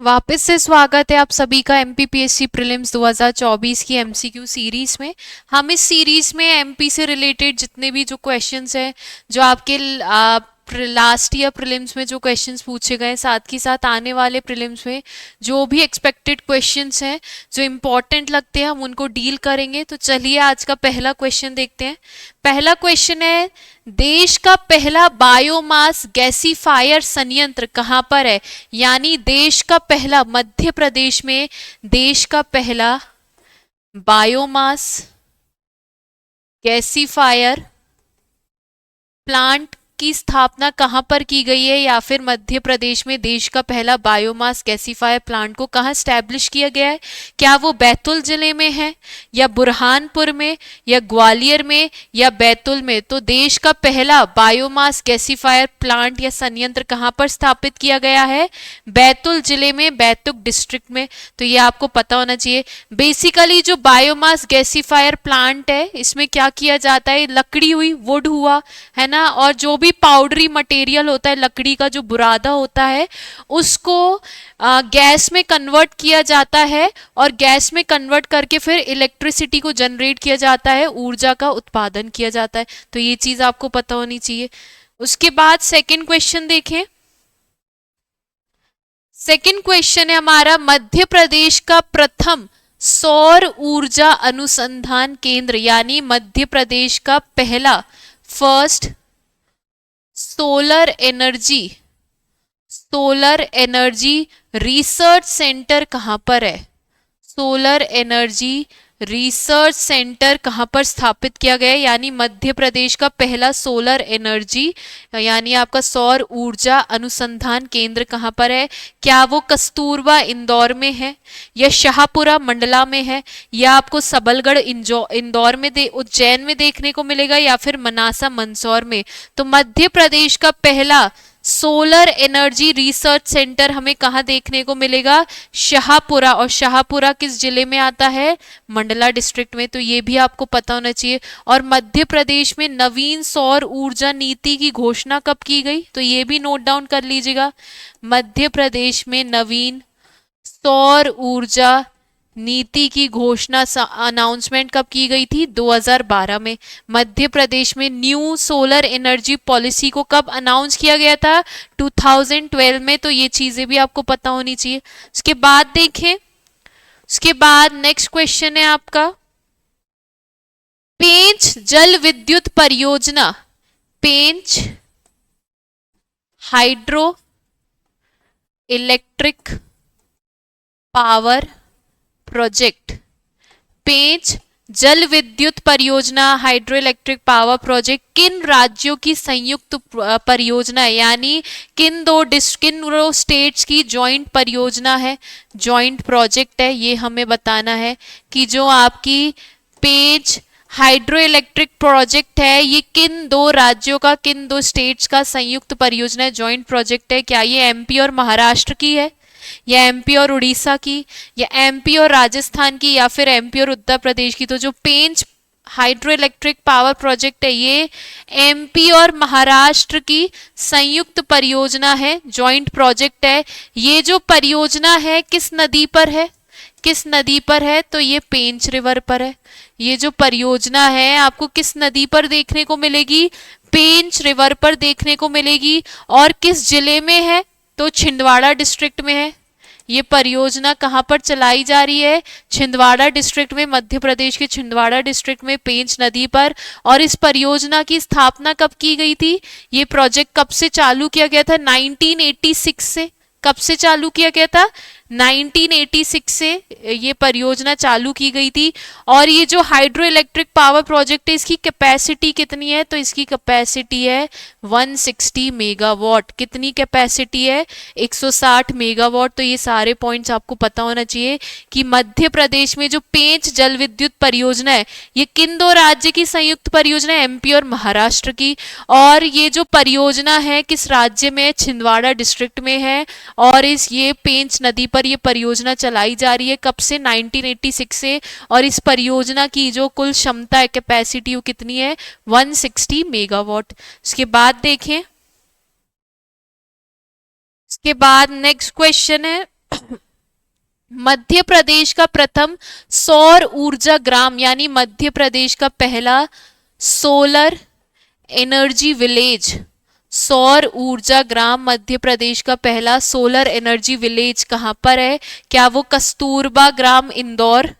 वापस से स्वागत है आप सभी का एमपीपीएससी प्रीलिम्स 2024 की एमसीक्यू सीरीज में। हम इस सीरीज में एमपी से रिलेटेड जितने भी जो क्वेश्चंस हैं, जो आपके लास्ट ईयर प्रीलिम्स में जो क्वेश्चंस पूछे गए, साथ ही साथ आने वाले प्रीलिम्स में जो भी एक्सपेक्टेड क्वेश्चंस हैं जो इम्पोर्टेंट लगते हैं, हम उनको डील करेंगे। तो चलिए आज का पहला क्वेश्चन देखते हैं। पहला क्वेश्चन है, देश का पहला बायोमास गैसीफायर संयंत्र कहाँ पर है? यानी देश का पहला, मध्य प्रदेश में देश का पहला बायोमास गैसीफायर प्लांट की स्थापना कहां पर की गई है, या फिर मध्य प्रदेश में देश का पहला बायोमास गैसीफायर प्लांट को कहां स्टैब्लिश किया गया है? क्या वो बैतूल जिले में है, या बुरहानपुर में, या ग्वालियर में, या बैतूल में? तो देश का पहला बायोमास गैसीफायर प्लांट या संयंत्र कहां पर स्थापित किया गया है? बैतूल जिले में, बैतूल डिस्ट्रिक्ट में। तो ये आपको पता होना चाहिए। बेसिकली जो बायोमास गैसीफायर प्लांट है, इसमें क्या किया जाता है? लकड़ी हुई, वुड हुआ, है ना, और जो भी पाउडरी मटेरियल होता है, लकड़ी का जो बुरादा होता है, उसको गैस में कन्वर्ट किया जाता है, और गैस में कन्वर्ट करके फिर इलेक्ट्रिसिटी को जनरेट किया जाता है, ऊर्जा का उत्पादन किया जाता है। तो ये चीज आपको पता होनी चाहिए। उसके बाद सेकंड क्वेश्चन देखें। सेकंड क्वेश्चन है हमारा, मध्य प्रदेश का प्रथम सौर ऊर्जा अनुसंधान केंद्र, यानी मध्य प्रदेश का पहला first solar energy research centre कहां पर है? सोलर एनर्जी रिसर्च सेंटर कहां पर स्थापित किया गया है? यानी मध्य प्रदेश का पहला सोलर एनर्जी यानी आपका सौर ऊर्जा अनुसंधान केंद्र कहां पर है? क्या वो कस्तूरबा इंदौर में है, या शाहपुरा मंडला में है, या आपको सबलगढ़ इंदौर में उज्जैन में देखने को मिलेगा, या फिर मनासा मंदसौर में? तो मध्य प्रदेश का पहला सोलर एनर्जी रिसर्च सेंटर हमें कहाँ देखने को मिलेगा? शाहपुरा। और शाहपुरा किस जिले में आता है? मंडला डिस्ट्रिक्ट में। तो ये भी आपको पता होना चाहिए। और मध्य प्रदेश में नवीन सौर ऊर्जा नीति की घोषणा कब की गई? तो ये भी नोट डाउन कर लीजिएगा। मध्य प्रदेश में नवीन सौर ऊर्जा नीति की घोषणा अनाउंसमेंट कब की गई थी? 2012 में। मध्य प्रदेश में न्यू सोलर एनर्जी पॉलिसी को कब अनाउंस किया गया था? 2012 में। तो ये चीजें भी आपको पता होनी चाहिए। उसके बाद देखें, उसके बाद नेक्स्ट क्वेश्चन है आपका, पेंच जल विद्युत परियोजना, पेंच हाइड्रो इलेक्ट्रिक पावर प्रोजेक्ट, पेंच जल विद्युत परियोजना हाइड्रो इलेक्ट्रिक पावर प्रोजेक्ट किन राज्यों की संयुक्त परियोजना है? यानी किन दो स्टेट्स की जॉइंट परियोजना है, जॉइंट प्रोजेक्ट है? ये हमें बताना है कि जो आपकी पेंच हाइड्रो इलेक्ट्रिक प्रोजेक्ट है, ये किन दो राज्यों का, किन दो स्टेट्स का संयुक्त परियोजना है, जॉइंट प्रोजेक्ट है? क्या ये एमपी और महाराष्ट्र की है, या एमपी और उड़ीसा की, या एमपी और राजस्थान की, या फिर एमपी और उत्तर प्रदेश की? तो जो पेंच हाइड्रो इलेक्ट्रिक पावर प्रोजेक्ट है, ये एमपी और महाराष्ट्र की संयुक्त परियोजना है, जॉइंट प्रोजेक्ट है। ये जो परियोजना है किस नदी पर है? किस नदी पर है? तो ये पेंच रिवर पर है। ये जो परियोजना है आपको किस नदी पर देखने को मिलेगी? पेंच रिवर पर देखने को मिलेगी। और किस जिले में है? तो छिंदवाड़ा डिस्ट्रिक्ट में है। ये परियोजना कहां पर चलाई जा रही है? छिंदवाड़ा डिस्ट्रिक्ट में, मध्य प्रदेश के छिंदवाड़ा डिस्ट्रिक्ट में, पेंच नदी पर। और इस परियोजना की स्थापना कब की गई थी? ये प्रोजेक्ट कब से चालू किया गया था? 1986 से। कब से चालू किया गया था? 1986 से ये परियोजना चालू की गई थी। और ये जो हाइड्रो इलेक्ट्रिक पावर प्रोजेक्ट है, इसकी कैपेसिटी कितनी है? तो इसकी कैपेसिटी है 160 मेगावाट। कितनी कैपेसिटी है? 160 मेगावाट। तो ये सारे पॉइंट्स आपको पता होना चाहिए कि मध्य प्रदेश में जो पेंच जल विद्युत परियोजना है, ये किन दो राज्य की संयुक्त परियोजना है? एमपी और महाराष्ट्र की। और ये जो परियोजना है किस राज्य में है? छिंदवाड़ा डिस्ट्रिक्ट में है। और ये पेंच नदी पर ये परियोजना चलाई जा रही है। कब से? 1986 से। और इस परियोजना की जो कुल क्षमता है, कैपेसिटी, वो कितनी है? 160 मेगावाट। उसके बाद देखें, इसके बाद नेक्स्ट क्वेश्चन है मध्य प्रदेश का प्रथम सौर ऊर्जा ग्राम यानी मध्य प्रदेश का पहला सोलर एनर्जी विलेज, सौर ऊर्जा ग्राम मध्य प्रदेश का पहला सोलर एनर्जी विलेज कहाँ पर है? क्या वो कस्तूरबा ग्राम इंदौर,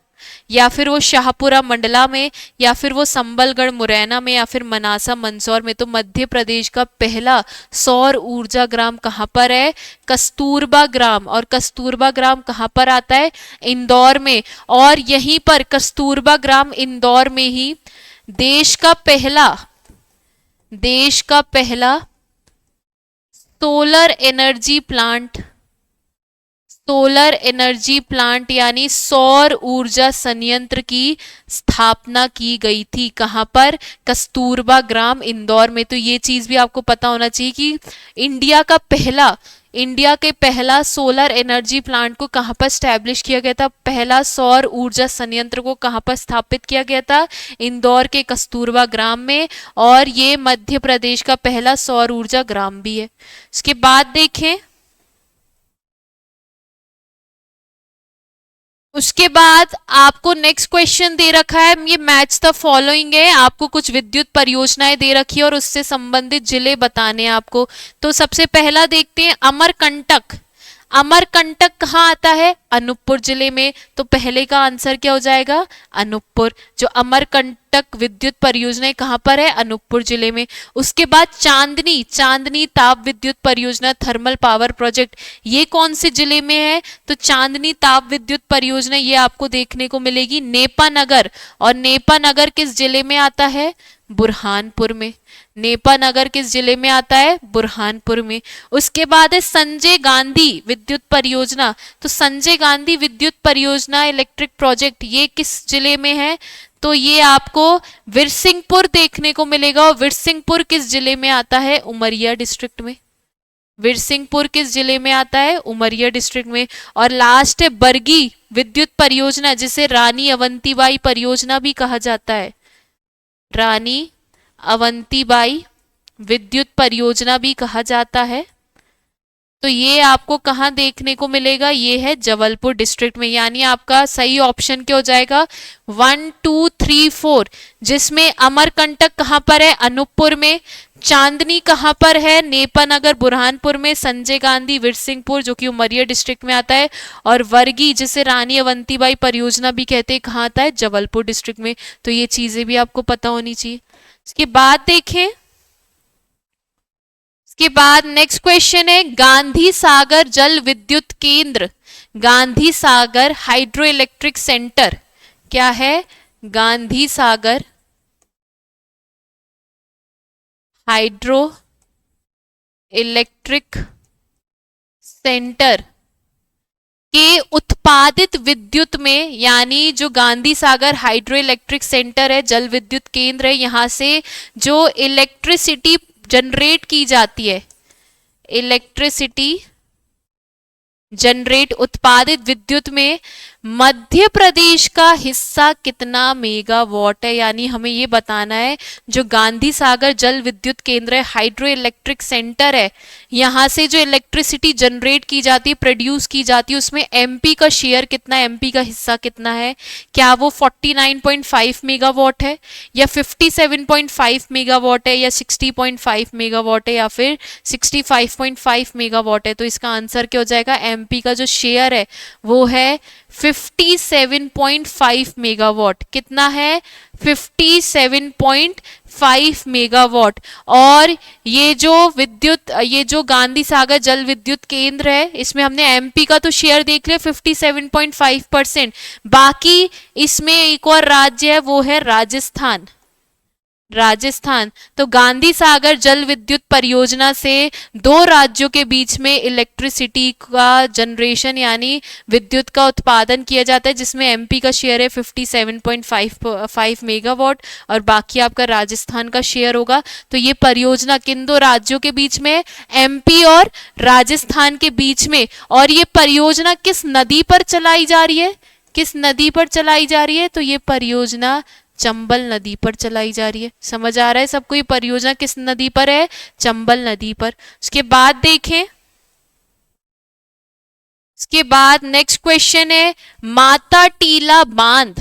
या फिर वो शाहपुरा मंडला में, या फिर वो संबलगढ़ मुरैना में, या फिर मनासा मंदसौर में? तो मध्य प्रदेश का पहला सौर ऊर्जा ग्राम कहाँ पर है? कस्तूरबा ग्राम। और कस्तूरबा ग्राम कहाँ पर आता है? इंदौर में। और यहीं पर कस्तूरबा ग्राम इंदौर में ही देश का पहला सोलर एनर्जी प्लांट यानी सौर ऊर्जा संयंत्र की स्थापना की गई थी। कहां पर? कस्तूरबा ग्राम इंदौर में। तो ये चीज भी आपको पता होना चाहिए कि इंडिया के पहला सोलर एनर्जी प्लांट को कहां पर स्टैब्लिश किया गया था, पहला सौर ऊर्जा संयंत्र को कहां पर स्थापित किया गया था? इंदौर के कस्तूरबा ग्राम में। और ये मध्य प्रदेश का पहला सौर ऊर्जा ग्राम भी है। इसके बाद देखें, उसके बाद आपको नेक्स्ट क्वेश्चन दे रखा है, ये मैच द फॉलोइंग है। आपको कुछ विद्युत परियोजनाएं दे रखी है और उससे संबंधित जिले बताने हैं आपको। तो सबसे पहला देखते हैं अमरकंटक। अमरकंटक कहाँ आता है? अनूपपुर जिले में। तो पहले का आंसर क्या हो जाएगा? अनूपपुर। जो अमरकंटक विद्युत परियोजना कहाँ पर है? अनूपपुर जिले में। उसके बाद चांदनी ताप विद्युत परियोजना थर्मल पावर प्रोजेक्ट, ये कौन से जिले में है? तो चांदनी ताप विद्युत परियोजना ये आपको देखने को मिलेगी नेपानगर। और नेपानगर किस जिले में आता है? बुरहानपुर में। नेपानगर किस जिले में आता है? बुरहानपुर में। उसके बाद है संजय गांधी विद्युत परियोजना। तो संजय गांधी विद्युत परियोजना इलेक्ट्रिक प्रोजेक्ट ये किस जिले में है? तो ये आपको विरसिंहपुर देखने को मिलेगा। और विरसिंहपुर किस जिले में आता है? उमरिया डिस्ट्रिक्ट में। विरसिंहपुर किस जिले में आता है? उमरिया डिस्ट्रिक्ट में। और लास्ट है बरगी विद्युत परियोजना, जिसे रानी अवंतीबाई परियोजना भी कहा जाता है। रानी अवंतीबाई विद्युत परियोजना भी कहा जाता है। तो ये आपको कहाँ देखने को मिलेगा? ये है जबलपुर डिस्ट्रिक्ट में। यानी आपका सही ऑप्शन क्या हो जाएगा? 1 2 3 4, जिसमें अमरकंटक कहाँ पर है? अनूपपुर में। चांदनी कहाँ पर है? नेपानगर बुरहानपुर में। संजय गांधी विरसिंहपुर जो कि उमरिया डिस्ट्रिक्ट में आता है। और वर्गी जिसे रानी अवंतीबाई परियोजना भी कहते हैं कहाँ आता है? जबलपुर डिस्ट्रिक्ट में। तो ये चीजें भी आपको पता होनी चाहिए। इसके बाद देखें, इसके बाद नेक्स्ट क्वेश्चन है गांधी सागर जल विद्युत केंद्र, Gandhi Sagar hydro electric centre क्या है? Gandhi Sagar hydro electric centre के उत्पादित विद्युत में, यानी जो Gandhi Sagar hydro electric centre है, जल विद्युत केंद्र है, यहां से जो इलेक्ट्रिसिटी जनरेट की जाती है, इलेक्ट्रिसिटी जनरेट उत्पादित विद्युत में मध्य प्रदेश का हिस्सा कितना मेगावाट है? यानी हमें ये बताना है जो गांधी सागर जल विद्युत केंद्र है, हाइड्रो इलेक्ट्रिक सेंटर है, यहां से जो इलेक्ट्रिसिटी जनरेट की जाती है, प्रोड्यूस की जाती है, उसमें एमपी का शेयर कितना है, एमपी का हिस्सा कितना है? क्या वो 49.5 मेगावाट है, या 57.5 मेगावाट है, या 60.5 मेगावाट है, या फिर 65.5 मेगावाट है? तो इसका आंसर क्या हो जाएगा? एमपी का जो शेयर है वो है 57.5 मेगावाट। कितना है? 57.5 मेगावाट। और ये जो गांधी सागर जल विद्युत केंद्र है, इसमें हमने एमपी का तो शेयर देख लिया 57.5%। बाकी इसमें एक और राज्य है, वो है राजस्थान। तो गांधी सागर जल विद्युत परियोजना से दो राज्यों के बीच में इलेक्ट्रिसिटी का जनरेशन यानी विद्युत का उत्पादन किया जाता है, जिसमें एमपी का शेयर है 57.5 मेगावाट और बाकी आपका राजस्थान का शेयर होगा। तो ये परियोजना किन दो राज्यों के बीच में है? एमपी और राजस्थान के बीच में। और ये परियोजना किस नदी पर चलाई जा रही है? किस नदी पर चलाई जा रही है? तो ये परियोजना चंबल नदी पर चलाई जा रही है। समझ आ रहा है सबको? ये परियोजना किस नदी पर है? चंबल नदी पर। उसके बाद देखें, उसके बाद नेक्स्ट क्वेश्चन है माता टीला बांध,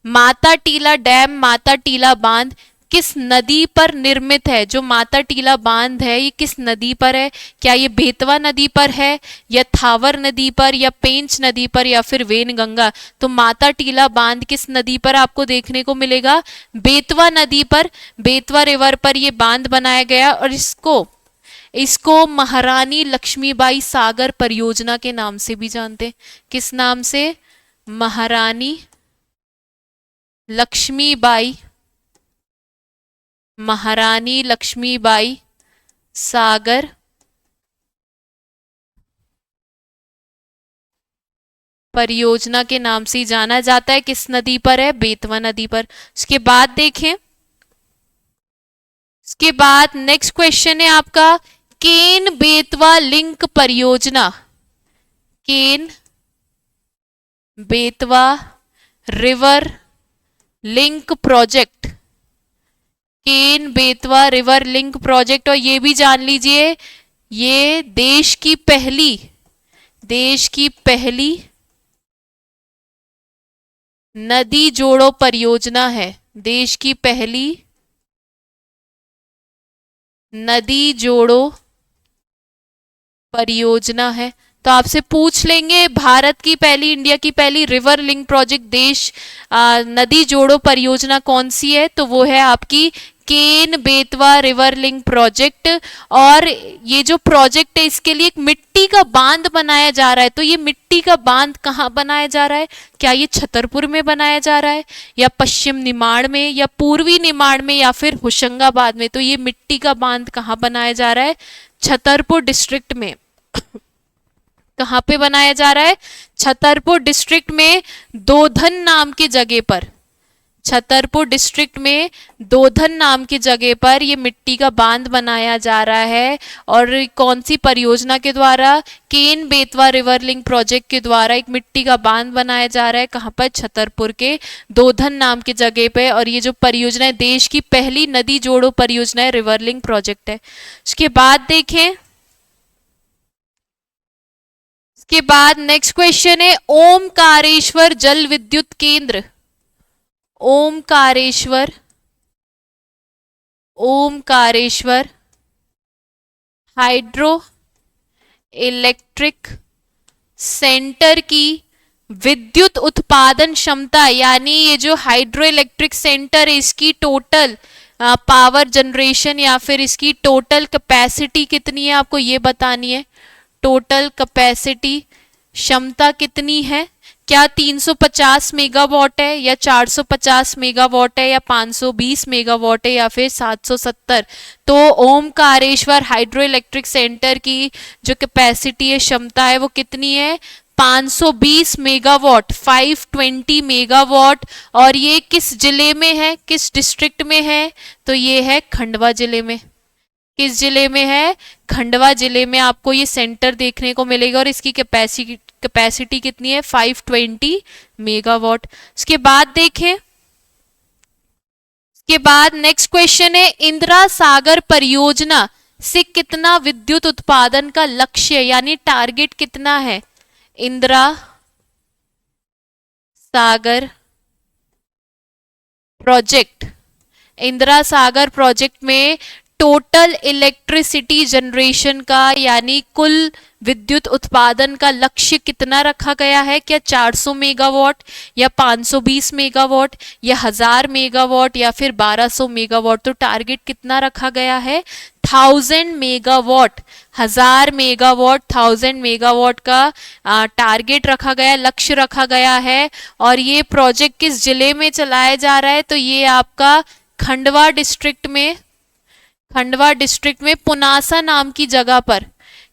माता टीला डैम, माता टीला बांध किस नदी पर निर्मित है? जो माता टीला बांध है ये किस नदी पर है? क्या ये बेतवा नदी पर है, या थावर नदी पर, या पेंच नदी पर, या फिर वेनगंगा? तो माता टीला बांध किस नदी पर आपको देखने को मिलेगा? बेतवा नदी पर, बेतवा रिवर पर ये बांध बनाया गया, और इसको इसको महारानी लक्ष्मीबाई सागर परियोजना के नाम से भी जानते हैं। किस नाम से? महारानी लक्ष्मीबाई, महारानी लक्ष्मीबाई सागर परियोजना के नाम से जाना जाता है। किस नदी पर है? बेतवा नदी पर। उसके बाद देखें, उसके बाद नेक्स्ट क्वेश्चन है आपका केन बेतवा लिंक परियोजना, Ken Betwa river link project, Ken Betwa river link project. और ये भी जान लीजिए ये देश की पहली नदी जोड़ो परियोजना है, देश की पहली नदी जोड़ो परियोजना है। तो आपसे पूछ लेंगे भारत की पहली, इंडिया की पहली रिवर लिंक प्रोजेक्ट, देश नदी जोड़ो परियोजना कौन सी है? तो वो है आपकी Ken Betwa river link project. और ये जो प्रोजेक्ट है इसके लिए एक मिट्टी का बांध बनाया जा रहा है। तो ये मिट्टी का बांध कहाँ बनाया जा रहा है? क्या ये छतरपुर में बनाया जा रहा है, या पश्चिम निमाड़ में, या पूर्वी निमाड़ में, या फिर होशंगाबाद में? तो ये मिट्टी का बांध कहाँ बनाया जा रहा है? छतरपुर डिस्ट्रिक्ट में। कहाँ पे बनाया जा रहा है? छतरपुर डिस्ट्रिक्ट में दोधन नाम की जगह पर, छतरपुर डिस्ट्रिक्ट में दोधन नाम की जगह पर ये मिट्टी का बांध बनाया जा रहा है। और कौन सी परियोजना के द्वारा? Ken Betwa river link project के द्वारा एक मिट्टी का बांध बनाया जा रहा है। कहाँ पर? छतरपुर के दोधन नाम की जगह पे। और ये जो परियोजना है देश की पहली नदी जोड़ो परियोजना है, रिवर लिंक प्रोजेक्ट है। उसके बाद देखें, के बाद नेक्स्ट क्वेश्चन है ओमकारेश्वर जल विद्युत केंद्र, Omkareshwar, Omkareshwar hydro electric centre की विद्युत उत्पादन क्षमता, यानी ये जो हाइड्रो इलेक्ट्रिक सेंटर है इसकी टोटल पावर जनरेशन या फिर इसकी टोटल कैपेसिटी कितनी है आपको ये बतानी है। टोटल कैपेसिटी क्षमता कितनी है? क्या 350 मेगावाट है, या 450 मेगावाट है, या 520 मेगावाट है, या फिर 770? तो ओमकारेश्वर हाइड्रो इलेक्ट्रिक सेंटर की जो कैपेसिटी है, क्षमता है, वो कितनी है? 520 मेगावाट, 520 मेगावाट। और ये किस जिले में है, किस डिस्ट्रिक्ट में है? तो ये है खंडवा जिले में। किस जिले में है? खंडवा जिले में आपको ये सेंटर देखने को मिलेगा। और इसकी कैपेसिटी कितनी है? 520 मेगावाट। उसके बाद देखें, उसके बाद नेक्स्ट क्वेश्चन है इंदिरा सागर परियोजना से कितना विद्युत उत्पादन का लक्ष्य यानी टारगेट कितना है? इंदिरा सागर प्रोजेक्ट, इंदिरा सागर प्रोजेक्ट में टोटल इलेक्ट्रिसिटी जनरेशन का यानी कुल विद्युत उत्पादन का लक्ष्य कितना रखा गया है? क्या 400 मेगावाट, या 520 मेगावाट, या 1000 मेगावाट, या फिर 1200 मेगावाट? तो टारगेट कितना रखा गया है? 1000 मेगावाट, 1000 मेगावाट, 1000 मेगावाट का टारगेट रखा गया, लक्ष्य रखा गया है। और ये प्रोजेक्ट किस जिले में चलाया जा रहा है? तो ये आपका खंडवा डिस्ट्रिक्ट में, खंडवा डिस्ट्रिक्ट में पुनासा नाम की जगह पर,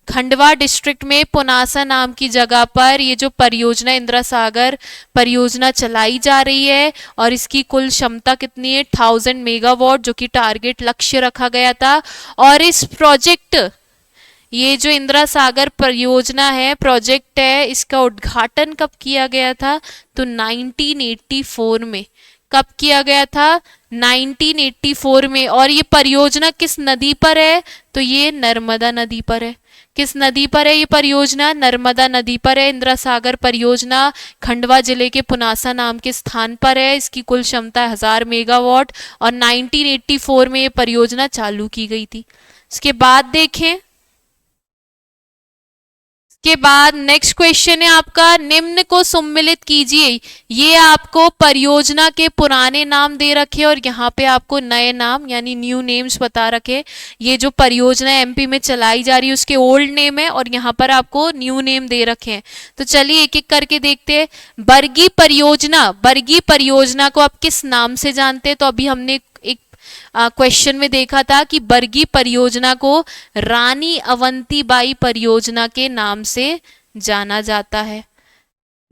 खंडवा डिस्ट्रिक्ट में पुनासा नाम की जगह पर ये जो परियोजना इंदिरा सागर परियोजना चलाई जा रही है। और इसकी कुल क्षमता कितनी है? 1000 मेगावाट, जो कि टारगेट लक्ष्य रखा गया था। और इस प्रोजेक्ट, ये जो इंदिरा सागर परियोजना है, प्रोजेक्ट है, इसका उद्घाटन कब किया गया था? तो 1984 में। कब किया गया था? 1984 में। और ये परियोजना किस नदी पर है? तो ये नर्मदा नदी पर है। किस नदी पर है ये परियोजना? नर्मदा नदी पर है। इंदिरा सागर परियोजना खंडवा जिले के पुनासा नाम के स्थान पर है। इसकी कुल क्षमता है 1000 मेगावाट और 1984 में ये परियोजना चालू की गई थी। इसके बाद देखें, के बाद नेक्स्ट क्वेश्चन है आपका, निम्न को सम्मिलित कीजिए। ये आपको परियोजना के पुराने नाम दे रखे और यहाँ पे आपको नए नाम यानी न्यू नेम्स बता रखे। ये जो परियोजना एमपी में चलाई जा रही है उसके ओल्ड नेम है और यहाँ पर आपको न्यू नेम दे रखे हैं। तो चलिए एक एक करके देखते हैं। बरगी परियोजना, बरगी परियोजना को आप किस नाम से जानते हैं? तो अभी हमने एक क्वेश्चन में देखा था कि बरगी परियोजना को रानी अवंतीबाई परियोजना के नाम से जाना जाता है।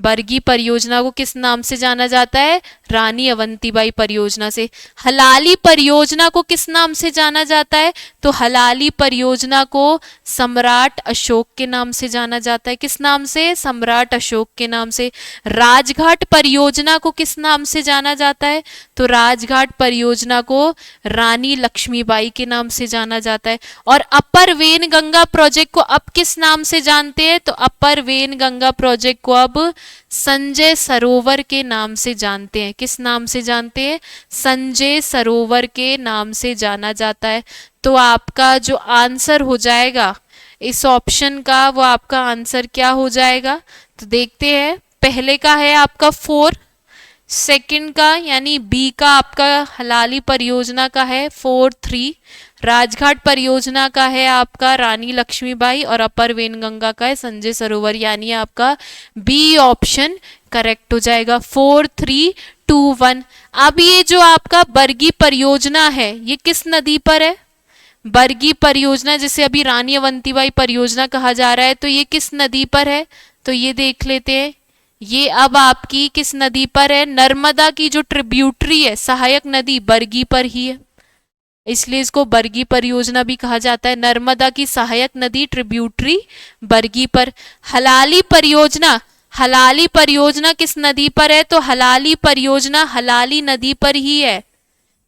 बरगी परियोजना को किस नाम से जाना जाता है? रानी अवंतीबाई परियोजना से। हलाली परियोजना को किस नाम से जाना जाता है? तो हलाली परियोजना को सम्राट अशोक के नाम से जाना जाता है। किस नाम से? सम्राट अशोक के नाम से। राजघाट परियोजना को किस नाम से जाना जाता है? तो राजघाट परियोजना को रानी लक्ष्मीबाई के नाम से जाना जाता है। और अपर वेनगंगा प्रोजेक्ट को अब किस नाम से जानते हैं? तो अपर वेनगंगा प्रोजेक्ट को अब संजय सरोवर के नाम से जानते हैं। किस नाम से जानते हैं? संजय सरोवर के नाम से जाना जाता है। तो आपका जो आंसर हो जाएगा इस ऑप्शन का, वो आपका आंसर क्या हो जाएगा? तो देखते हैं। पहले का है आपका 4, सेकंड का यानी बी का आपका हलाली परियोजना का है 4, 3, राजघाट परियोजना का है आपका रानी लक्ष्मीबाई और अपर वेनगंगा का है संजय सरोवर, यानी आपका बी ऑप्शन करेक्ट हो जाएगा। 4, 3, 2, 1। अब ये जो आपका बरगी परियोजना है ये किस नदी पर है? बरगी परियोजना जिसे अभी रानी अवंतीबाई परियोजना कहा जा रहा है, तो ये किस नदी पर है? तो ये देख लेते हैं। ये अब आपकी किस नदी पर है? नर्मदा की जो ट्रिब्यूटरी है, सहायक नदी, बरगी पर ही है, इसलिए इसको बरगी परियोजना भी कहा जाता है। नर्मदा की सहायक नदी ट्रिब्यूटरी बरगी पर। हलाली परियोजना, हलाली परियोजना किस नदी पर है? तो हलाली परियोजना हलाली नदी पर ही है।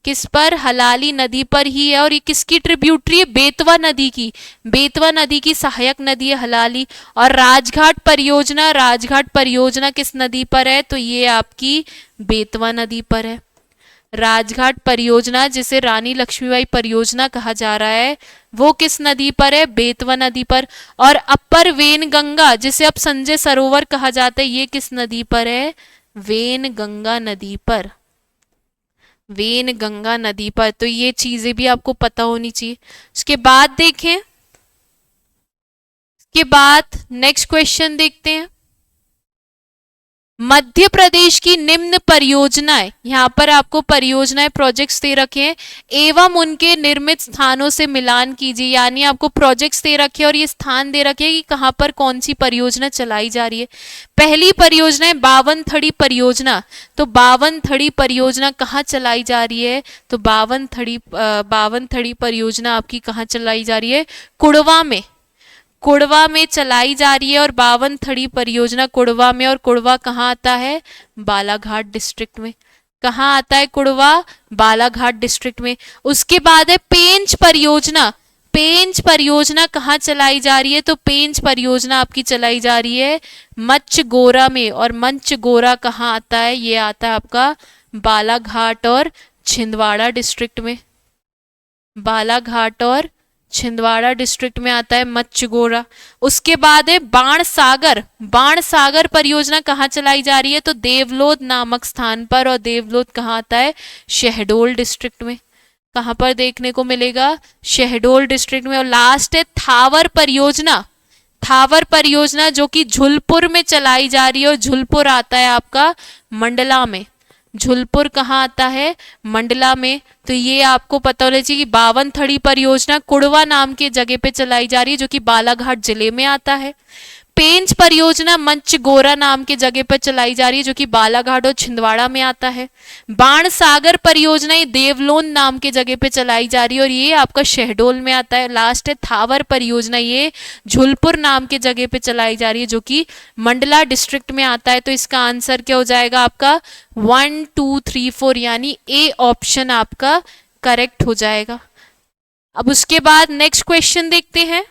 किस पर? हलाली नदी पर ही है। और ये किसकी ट्रिब्यूटरी है? बेतवा नदी की। बेतवा नदी की सहायक नदी है हलाली। और राजघाट परियोजना, राजघाट परियोजना किस नदी पर है? तो ये आपकी बेतवा नदी पर है। राजघाट परियोजना जिसे रानी लक्ष्मीबाई परियोजना कहा जा रहा है वो किस नदी पर है? बेतवा नदी पर। और अपर वेनगंगा जिसे अब संजय सरोवर कहा जाता है ये किस नदी पर है? वेनगंगा नदी पर। वेनगंगा नदी पर। तो ये चीजें भी आपको पता होनी चाहिए। उसके बाद देखें, उसके बाद नेक्स्ट क्वेश्चन देखते हैं। मध्य प्रदेश की निम्न परियोजनाएं, यहाँ पर आपको परियोजनाएं प्रोजेक्ट्स दे रखे हैं एवं उनके निर्मित स्थानों से मिलान कीजिए, यानी आपको प्रोजेक्ट्स दे रखे हैं और ये स्थान दे रखे हैं कि कहाँ पर कौन सी परियोजना चलाई जा रही है। पहली परियोजना है बावनथड़ी परियोजना। तो बावनथड़ी परियोजना कहाँ चलाई जा रही है? तो बावनथड़ी परियोजना आपकी कहाँ चलाई जा रही है? कुड़वा में। कुड़वा में चलाई जा रही है और बावनथड़ी परियोजना कुड़वा में। और कुड़वा कहाँ आता है? बालाघाट डिस्ट्रिक्ट में। कहाँ आता है कुड़वा? बालाघाट डिस्ट्रिक्ट में। उसके बाद है पेंच परियोजना। पेंच परियोजना कहाँ चलाई जा रही है? तो पेंच परियोजना आपकी चलाई जा रही है मचगोरा में। और मचगोरा कहाँ आता है? ये आता है आपका बालाघाट और छिंदवाड़ा डिस्ट्रिक्ट में। बालाघाट और छिंदवाड़ा डिस्ट्रिक्ट में आता है मचगोरा। उसके बाद है बाणसागर। बाणसागर परियोजना कहाँ चलाई जा रही है? तो देवलोद नामक स्थान पर। और देवलोद कहाँ आता है? शहडोल डिस्ट्रिक्ट में। कहाँ पर देखने को मिलेगा? शहडोल डिस्ट्रिक्ट में। और लास्ट है थावर परियोजना। थावर परियोजना जो कि झुलपुर में चलाई जा रही है और झुलपुर आता है आपका मंडला में। झुलपुर कहाँ आता है? मंडला में। तो ये आपको पता होना चाहिए कि बावनथड़ी परियोजना कुड़वा नाम की जगह पे चलाई जा रही है जो कि बालाघाट जिले में आता है। पेंच परियोजना मंचगोरा नाम के जगह पर चलाई जा रही है जो कि बालाघाट और छिंदवाड़ा में आता है। बाणसागर परियोजना ये देवलोन नाम के जगह पे चलाई जा रही है और ये आपका शहडोल में आता है। लास्ट है थावर परियोजना, ये झुलपुर नाम के जगह पे चलाई जा रही है जो कि मंडला डिस्ट्रिक्ट में आता है। तो इसका आंसर क्या हो जाएगा आपका? 1, 2, 3, 4, यानी ए ऑप्शन आपका करेक्ट हो जाएगा। अब उसके बाद नेक्स्ट क्वेश्चन देखते हैं।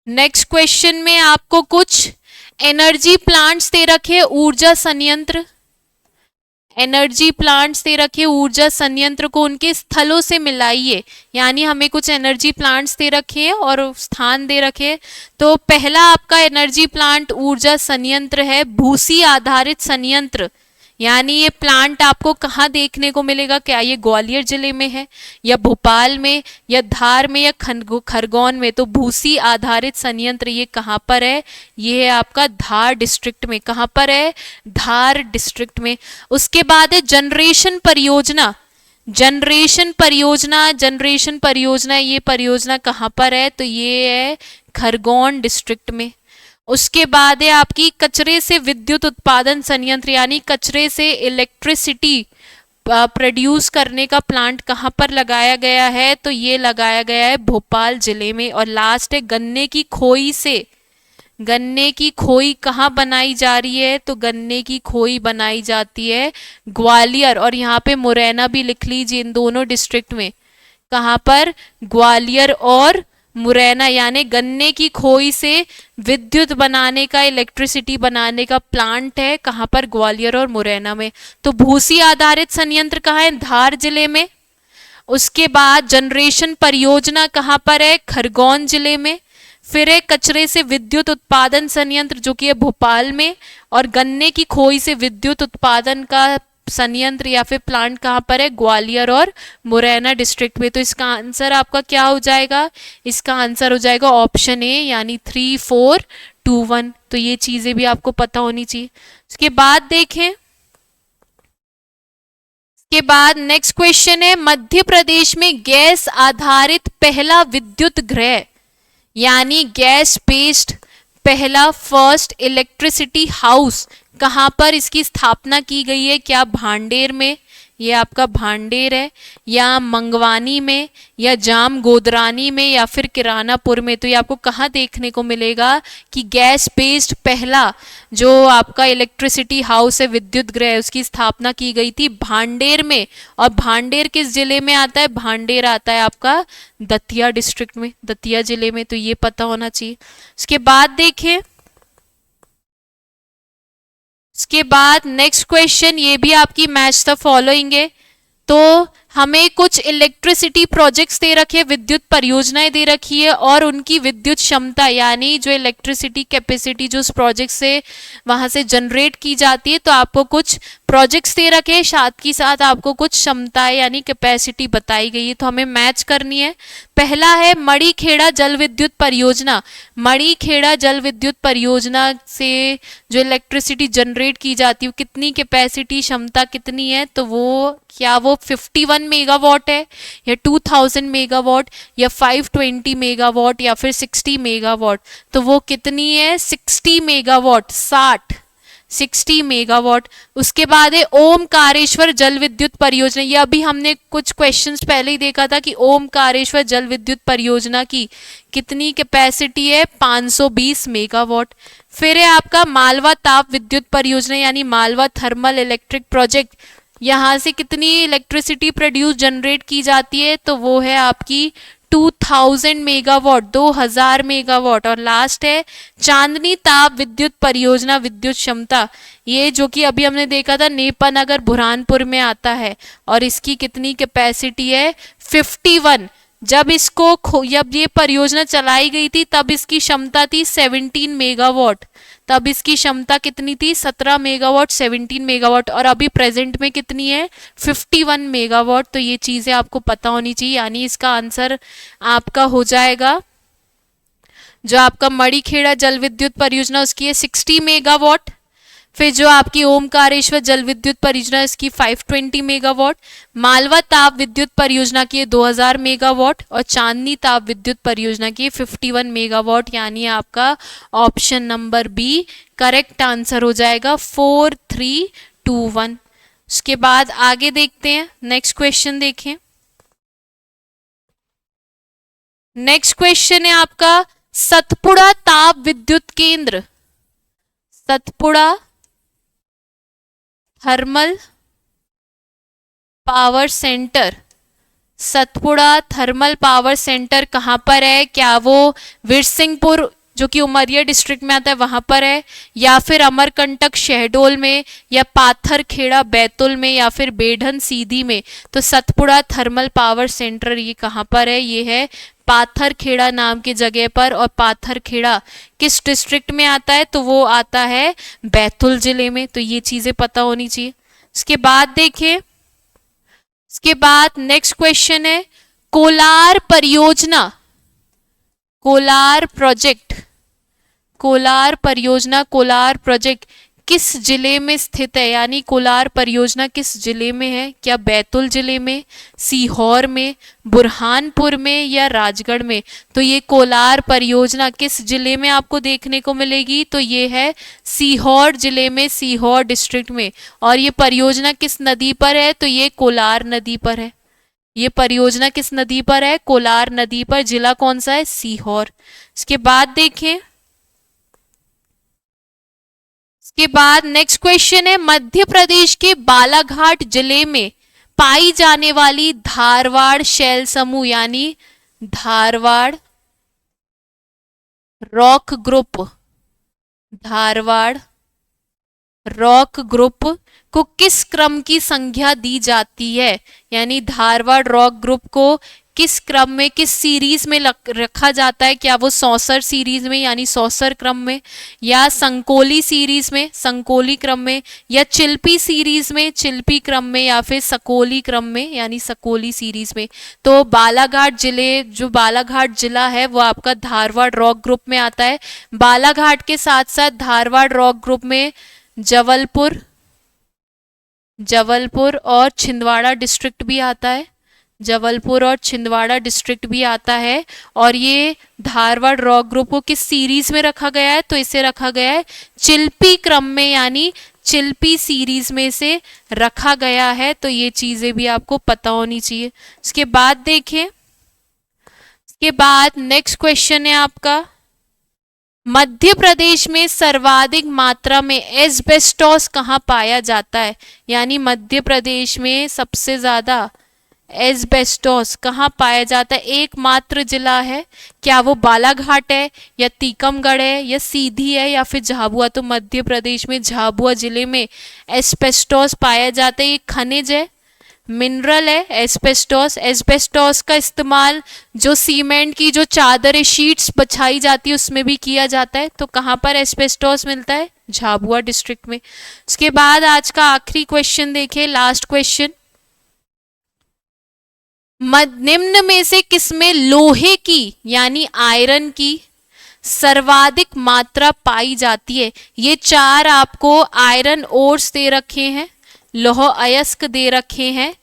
नेक्स्ट क्वेश्चन में आपको कुछ एनर्जी प्लांट्स दे रखे, ऊर्जा संयंत्र, एनर्जी प्लांट्स दे रखे, ऊर्जा संयंत्र को उनके स्थलों से मिलाइए। यानी हमें कुछ एनर्जी प्लांट्स दे रखे हैं और स्थान दे रखे हैं। तो पहला आपका एनर्जी प्लांट ऊर्जा संयंत्र है भूसी आधारित संयंत्र। यानी ये प्लांट आपको कहाँ देखने को मिलेगा, क्या ये ग्वालियर जिले में है या भोपाल में या धार में या खरगोन में? तो भूसी आधारित संयंत्र ये कहाँ पर है, ये है आपका धार डिस्ट्रिक्ट में। कहाँ पर है, धार डिस्ट्रिक्ट में। उसके बाद है जनरेशन परियोजना, जनरेशन परियोजना, जनरेशन परियोजना, ये परियोजना कहाँ पर है, तो ये है खरगोन डिस्ट्रिक्ट में। उसके बाद है आपकी कचरे से विद्युत उत्पादन संयंत्र, यानी कचरे से इलेक्ट्रिसिटी प्रोड्यूस करने का प्लांट कहाँ पर लगाया गया है, तो ये लगाया गया है भोपाल जिले में। और लास्ट है गन्ने की खोई से, गन्ने की खोई कहाँ बनाई जा रही है, तो गन्ने की खोई बनाई जाती है ग्वालियर। और यहाँ पे मुरैना भी लिख लीजिए, इन दोनों डिस्ट्रिक्ट में। कहाँ पर, ग्वालियर और मुरैना। यानी गन्ने की खोई से विद्युत बनाने का, इलेक्ट्रिसिटी बनाने का प्लांट है कहाँ पर, ग्वालियर और मुरैना में। तो भूसी आधारित संयंत्र कहाँ है, धार जिले में। उसके बाद जनरेशन परियोजना कहाँ पर है, खरगोन जिले में। फिर है कचरे से विद्युत उत्पादन संयंत्र जो कि है भोपाल में। और गन्ने की खोई से विद्युत उत्पादन का संयंत्र या फिर प्लांट कहाँ पर है, ग्वालियर और मुरैना डिस्ट्रिक्ट में। तो इसका आंसर आपका क्या हो जाएगा, इसका आंसर हो जाएगा ऑप्शन ए, यानी 3 4 2 1। तो ये चीजें भी आपको पता होनी चाहिए। उसके बाद देखें, के बाद नेक्स्ट क्वेश्चन है मध्य प्रदेश में गैस आधारित पहला विद्युत गृह, यानी गैस बेस्ड पहला फर्स्ट इलेक्ट्रिसिटी हाउस कहाँ पर इसकी स्थापना की गई है, क्या भांडेर में, ये आपका भांडेर है, या मंगवानी में, या जाम गोदरानी में, या फिर किरानापुर में? तो ये आपको कहाँ देखने को मिलेगा कि गैस बेस्ड पहला जो आपका इलेक्ट्रिसिटी हाउस है, विद्युत गृह, उसकी स्थापना की गई थी भांडेर में। और भांडेर किस जिले में आता है, भांडेर आता है आपका दतिया डिस्ट्रिक्ट में, दतिया जिले में। तो ये पता होना चाहिए। उसके बाद देखें, इसके बाद नेक्स्ट क्वेश्चन, ये भी आपकी मैच द फॉलोइंग है। तो हमें कुछ इलेक्ट्रिसिटी प्रोजेक्ट्स दे रखे, विद्युत परियोजनाएं दे रखी है और उनकी विद्युत क्षमता यानी जो इलेक्ट्रिसिटी कैपेसिटी जो उस प्रोजेक्ट से वहां से जनरेट की जाती है। तो आपको कुछ प्रोजेक्ट्स दे रखे, साथ ही साथ आपको कुछ क्षमताएं यानी कैपेसिटी बताई गई है, तो हमें मैच करनी है। पहला है मणिखेड़ा जल विद्युत परियोजना। मणिखेड़ा जल विद्युत परियोजना से जो इलेक्ट्रिसिटी जनरेट की जाती है, कितनी कैपेसिटी, क्षमता कितनी है, तो वो क्या वो 51 मेगावाट है, या 2000 मेगावाट, या 520 मेगावाट, या फिर 60 मेगावाट? तो वो कितनी है, 60 मेगावाट, 60 मेगावाट। उसके बाद है ओमकारेश्वर जल विद्युत परियोजना। ये अभी हमने कुछ क्वेश्चंस पहले ही देखा था कि ओमकारेश्वर जल विद्युत परियोजना की कितनी कैपेसिटी है, 520 मेगावाट। फिर है आपका मालवा ताप विद्युत परियोजना यानी मालवा थर्मल इलेक्ट्रिक प्रोजेक्ट। यहाँ से कितनी इलेक्ट्रिसिटी प्रोड्यूस जनरेट की जाती है, तो वो है आपकी 2000 मेगावाट, 2000 मेगावाट। और लास्ट है चांदनी ताप विद्युत परियोजना विद्युत क्षमता, ये जो कि अभी हमने देखा था नेपानगर बुरहानपुर में आता है, और इसकी कितनी कैपेसिटी है, 51। जब ये परियोजना चलाई गई थी तब इसकी क्षमता थी 17 मेगावाट, तब इसकी क्षमता कितनी थी, 17 मेगावाट, 17 मेगावाट। और अभी प्रेजेंट में कितनी है, 51 मेगावाट। तो ये चीजें आपको पता होनी चाहिए, यानी इसका आंसर आपका हो जाएगा जो आपका मणिखेड़ा जल विद्युत परियोजना उसकी है 60 मेगावाट। फिर जो आपकी ओमकारेश्वर जल विद्युत परियोजना इसकी 520 मेगावाट, मालवा ताप विद्युत परियोजना की 2000 मेगावाट, और चांदनी ताप विद्युत परियोजना की 51 मेगावाट। यानी आपका option number B correct answer हो जाएगा 4 3 2 1। उसके बाद आगे देखते हैं, नेक्स्ट क्वेश्चन देखें। नेक्स्ट क्वेश्चन है आपका सतपुड़ा ताप विद्युत केंद्र, Satpura thermal power centre, Satpura thermal power centre कहाँ पर है, क्या वो विरसिंहपुर जो कि उमरिया डिस्ट्रिक्ट में आता है वहां पर है, या फिर अमरकंटक शहडोल में, या पाथरखेड़ा बैतुल में, या फिर बेढन सीधी में। तो सतपुड़ा थर्मल पावर सेंटर ये कहाँ पर है? ये है पाथरखेड़ा नाम की जगह पर। और पाथरखेड़ा किस डिस्ट्रिक्ट में आता है? तो वो आता है बैतुल जिले में। तो ये चीजें पता होनी चाहिए। इसके बाद देखिए, इसके बाद नेक्स्ट क्वेश्चन है कोलार परियोजना, कोलार प्रोजेक्ट, कोलार परियोजना, कोलार प्रोजेक्ट किस जिले में स्थित है? यानी कोलार परियोजना किस जिले में है? क्या बैतुल जिले में, सीहोर में, बुरहानपुर में, या राजगढ़ में? तो ये कोलार परियोजना किस जिले में आपको देखने को मिलेगी? तो ये है सीहोर जिले में, सीहोर डिस्ट्रिक्ट में। और ये परियोजना किस नदी पर है? तो ये कोलार नदी पर है। ये परियोजना किस नदी पर है? कोलार नदी पर। जिला कौन सा है? सीहोर। इसके बाद देखें, इसके बाद नेक्स्ट क्वेश्चन है मध्य प्रदेश के बालाघाट जिले में पाई जाने वाली धारवाड़ शैल समूह यानी Dharwad rock group, Dharwad rock group को किस क्रम की संज्ञा दी जाती है? यानी धारवाड़ रॉक ग्रुप को किस क्रम में, किस सीरीज में रखा जाता है? क्या वो सौसर सीरीज में यानी सौसर क्रम में, या संकोली सीरीज में, संकोली क्रम में, या चिल्पी सीरीज में, चिल्पी क्रम में, या फिर सकोली क्रम में यानी सकोली सीरीज में? तो बालाघाट जिले, जो बालाघाट जिला है वो आपका धारवाड़ रॉक ग्रुप में आता है। बालाघाट के साथ साथ धारवाड़ रॉक ग्रुप में जबलपुर, जबलपुर और छिंदवाड़ा डिस्ट्रिक्ट भी आता है, जबलपुर और छिंदवाड़ा डिस्ट्रिक्ट भी आता है। और ये धारवाड़ रॉक ग्रुप को किस सीरीज में रखा गया है? तो इसे रखा गया है चिल्पी क्रम में यानी चिल्पी सीरीज में से रखा गया है। तो ये चीजें भी आपको पता होनी चाहिए। इसके बाद देखें, इसके बाद नेक्स्ट क्वेश्चन है आपका मध्य प्रदेश में सर्वाधिक मात्रा में एस्बेस्टॉस कहाँ पाया जाता है? यानी मध्य प्रदेश में सबसे ज्यादा एस्बेस्टोस कहाँ पाया जाता है? एकमात्र जिला है, क्या वो बालाघाट है, या टीकमगढ़ है, या सीधी है, या फिर झाबुआ? तो मध्य प्रदेश में झाबुआ जिले में एस्बेस्टोस पाया जाता है। ये खनिज है, मिनरल है एस्बेस्टोस। एस्बेस्टोस का इस्तेमाल जो सीमेंट की जो चादरें शीट्स बिछाई जाती है उसमें भी किया जाता है। तो कहाँ पर एस्बेस्टोस मिलता है? झाबुआ डिस्ट्रिक्ट में। उसके बाद आज का आखिरी क्वेश्चन देखिए, लास्ट क्वेश्चन, निम्न में से किसमें लोहे की यानी आयरन की सर्वाधिक मात्रा पाई जाती है? ये चार आपको आयरन ओर्स दे रखे हैं, लौह अयस्क दे रखे हैं,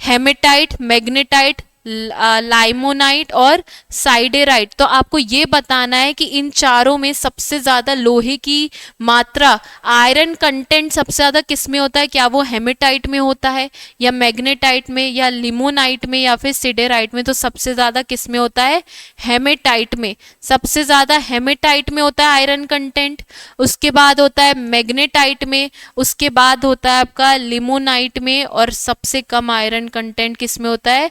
हेमेटाइट, मैग्नेटाइट, लाइमोनाइट और साइडेराइट। तो आपको ये बताना है कि इन चारों में सबसे ज्यादा लोहे की मात्रा, आयरन कंटेंट सबसे ज्यादा किस में होता है? क्या वो हेमेटाइट में होता है, या मैग्नेटाइट में, या लिमोनाइट में, या फिर सिडेराइट में? तो सबसे ज्यादा किस में होता है? हेमेटाइट में। सबसे ज्यादा हेमेटाइट में होता है आयरन कंटेंट, उसके बाद होता है मैग्नेटाइट में, उसके बाद होता है आपका लिमोनाइट में, और सबसे कम आयरन कंटेंट किस में होता है?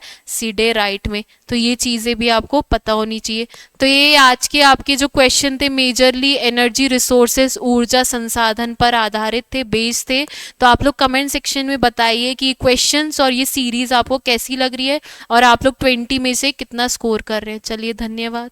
राइट में। तो ये चीजें भी आपको पता होनी चाहिए। तो ये आज के आपके जो क्वेश्चन थे मेजरली एनर्जी रिसोर्सेज, ऊर्जा संसाधन पर आधारित थे, बेस्ड थे। तो आप लोग कमेंट सेक्शन में बताइए कि क्वेश्चंस और ये सीरीज आपको कैसी लग रही है और आप लोग 20 में से कितना स्कोर कर रहे हैं। चलिए धन्यवाद।